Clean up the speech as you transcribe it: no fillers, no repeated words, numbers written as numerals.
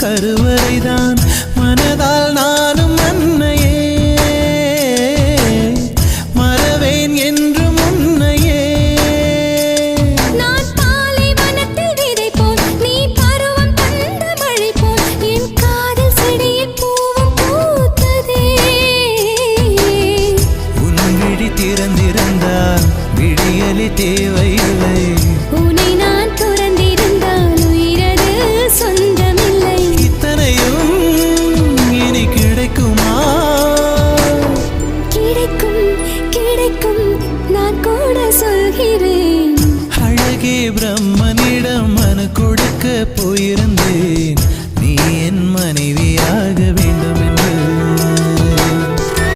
கருவறைதான் மனதால் நானும் அன்னையே மறவேன் என்று முன்னையே நான் பாலை வனத்தில் விதை போல் நீ பருவம் தந்த மழை போல் என் காதல் செடியில் பூவும் பூத்ததே உன் விழி திறந்திருந்தால் விடியலி தேவையில்லை உன்னை நான் துறந்திருந்தால் உயிரது சொந்தமில்லை இத்தனையும் இனி கிடைக்குமா கிடைக்கும் கிடைக்கும் நான் கூட சொல்கிறேன் அழகே பிரம்மனிடம் மனு கொடுக்க போயிருந்தேன்